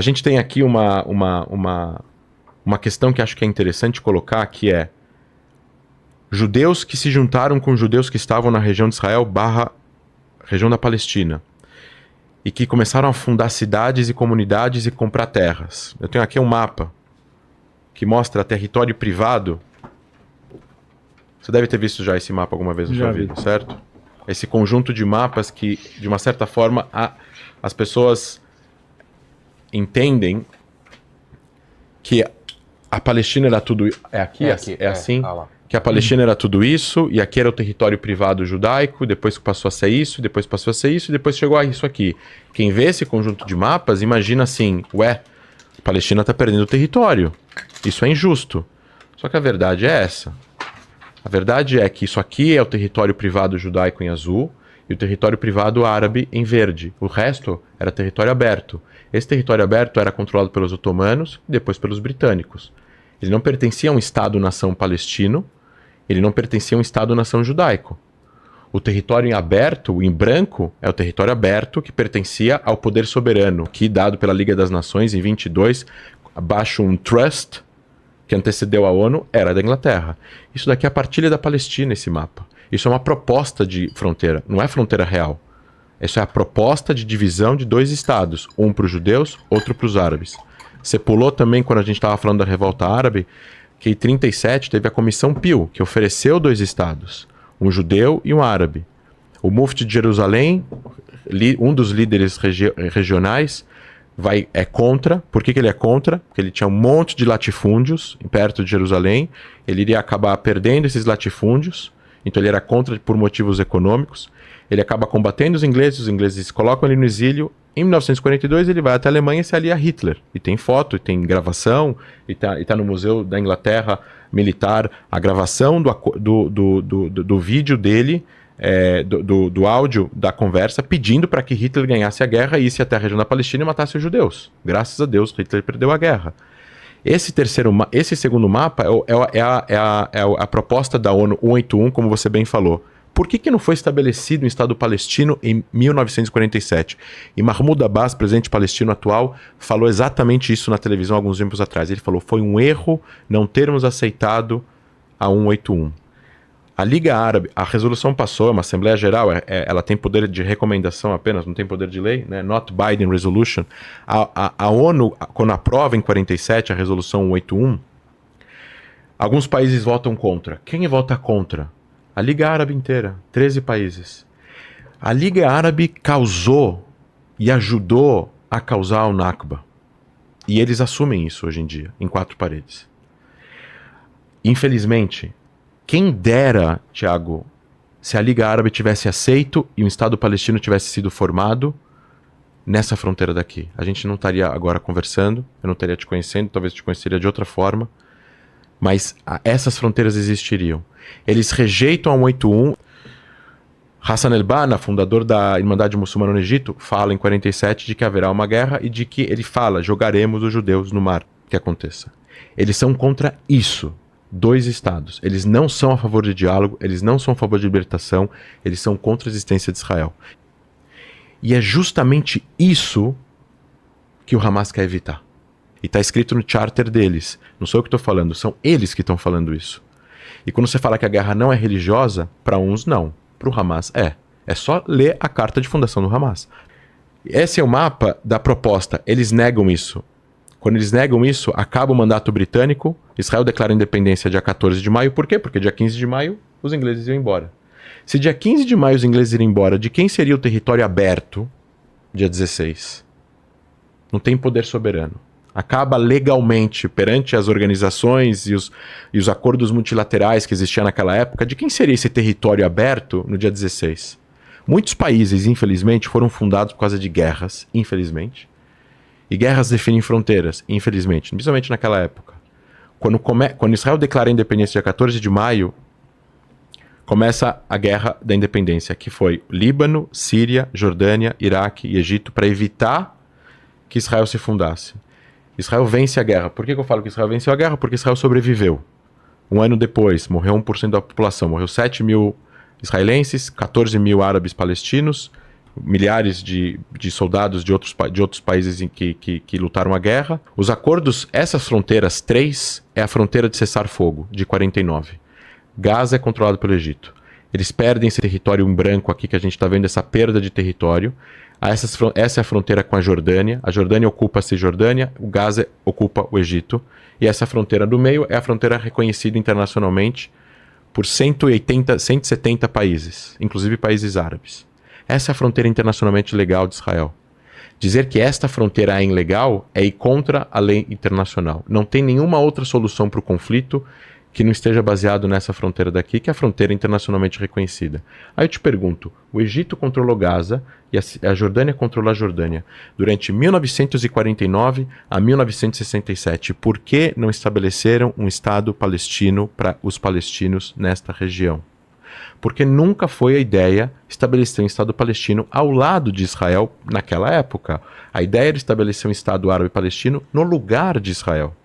A gente tem aqui uma questão que acho que é interessante colocar, que é judeus que se juntaram com judeus que estavam na região de Israel / região da Palestina e que começaram a fundar cidades e comunidades e comprar terras. Eu tenho aqui um mapa que mostra território privado. Você deve ter visto já esse mapa alguma vez na sua vida, certo? Esse conjunto de mapas que, de uma certa forma, as pessoas entendem que a Palestina era tudo... É aqui? É assim? Que a Palestina era tudo isso, e aqui era o território privado judaico, depois passou a ser isso, depois passou a ser isso, e depois chegou a isso aqui. Quem vê esse conjunto de mapas, imagina assim, a Palestina está perdendo território. Isso é injusto. Só que a verdade é essa. A verdade é que isso aqui é o território privado judaico em azul, e o território privado árabe em verde. O resto era território aberto. Esse território aberto era controlado pelos otomanos e depois pelos britânicos. Ele não pertencia a um Estado-nação palestino, ele não pertencia a um Estado-nação judaico. O território em aberto, em branco, é o território aberto que pertencia ao poder soberano, que, dado pela Liga das Nações em 22, abaixo um trust, que antecedeu a ONU, era da Inglaterra. Isso daqui é a partilha da Palestina, esse mapa. Isso é uma proposta de fronteira, não é fronteira real. Isso é a proposta de divisão de 2 estados, um para os judeus, outro para os árabes. Você pulou também, quando a gente estava falando da revolta árabe, que em 37 teve a Comissão Peel, que ofereceu 2 estados, um judeu e um árabe. O Mufti de Jerusalém, um dos líderes regionais, é contra. Por que ele é contra? Porque ele tinha um monte de latifúndios perto de Jerusalém, ele iria acabar perdendo esses latifúndios, então ele era contra por motivos econômicos. Ele acaba combatendo os ingleses colocam ele no exílio. Em 1942 ele vai até a Alemanha e se alia a Hitler. E tem foto, e tem gravação, e tá no Museu da Inglaterra Militar a gravação do vídeo dele, do áudio da conversa, pedindo para que Hitler ganhasse a guerra e isse até a região da Palestina e matasse os judeus. Graças a Deus, Hitler perdeu a guerra. Esse segundo mapa é a proposta da ONU 181, como você bem falou. Por que não foi estabelecido um Estado palestino em 1947? E Mahmoud Abbas, presidente palestino atual, falou exatamente isso na televisão alguns tempos atrás. Ele falou, foi um erro não termos aceitado a 181. A Liga Árabe, a resolução passou, é uma Assembleia Geral, ela tem poder de recomendação apenas, não tem poder de lei, né? Not Binding Resolution. A ONU, quando aprova em 47 a resolução 181, alguns países votam contra. Quem vota contra? A Liga Árabe inteira, 13 países. A Liga Árabe causou e ajudou a causar o Nakba. E eles assumem isso hoje em dia, em 4 paredes. Infelizmente, quem dera, Tiago, se a Liga Árabe tivesse aceito e um Estado palestino tivesse sido formado nessa fronteira daqui. A gente não estaria agora conversando, eu não estaria te conhecendo, talvez te conheceria de outra forma, mas essas fronteiras existiriam. Eles rejeitam a 181. Hassan el-Banna, fundador da Irmandade Muçulmana no Egito, fala em 47 de que haverá uma guerra e de que ele fala, jogaremos os judeus no mar, que aconteça. Eles são contra isso. 2 estados. Eles não são a favor de diálogo, eles não são a favor de libertação, eles são contra a existência de Israel. E é justamente isso que o Hamas quer evitar. E está escrito no charter deles. Não sou eu que estou falando, são eles que estão falando isso. E quando você fala que a guerra não é religiosa, para uns não. Para o Hamas é. É só ler a carta de fundação do Hamas. Esse é o mapa da proposta. Eles negam isso. Quando eles negam isso, acaba o mandato britânico, Israel declara independência dia 14 de maio. Por quê? Porque dia 15 de maio os ingleses iam embora. Se dia 15 de maio os ingleses irem embora, de quem seria o território aberto dia 16? Não tem poder soberano. Acaba legalmente, perante as organizações e os acordos multilaterais que existiam naquela época, de quem seria esse território aberto no dia 16? Muitos países, infelizmente, foram fundados por causa de guerras, infelizmente. E guerras definem fronteiras, infelizmente, principalmente naquela época. Quando Israel declara a independência dia 14 de maio, começa a Guerra da Independência, que foi Líbano, Síria, Jordânia, Iraque e Egito, para evitar que Israel se fundasse. Israel vence a guerra. Por que eu falo que Israel venceu a guerra? Porque Israel sobreviveu. Um ano depois, morreu 1% da população. Morreu 7 mil israelenses, 14 mil árabes palestinos milhares de soldados de outros países que lutaram a guerra. Os acordos, essas fronteiras, 3 é a fronteira de cessar-fogo, de 49. Gaza é controlado pelo Egito. Eles perdem esse território em branco aqui, que a gente está vendo essa perda de território. Essa é a fronteira com a Jordânia ocupa a Cisjordânia, o Gaza ocupa o Egito. E essa fronteira do meio é a fronteira reconhecida internacionalmente por 170 países, inclusive países árabes. Essa é a fronteira internacionalmente legal de Israel. Dizer que esta fronteira é ilegal é ir contra a lei internacional. Não tem nenhuma outra solução para o conflito que não esteja baseado nessa fronteira daqui, que é a fronteira internacionalmente reconhecida. Aí eu te pergunto, o Egito controlou Gaza e a Jordânia controlou a Jordânia durante 1949 a 1967. Por que não estabeleceram um Estado palestino para os palestinos nesta região? Porque nunca foi a ideia estabelecer um Estado palestino ao lado de Israel naquela época. A ideia era estabelecer um Estado árabe palestino no lugar de Israel.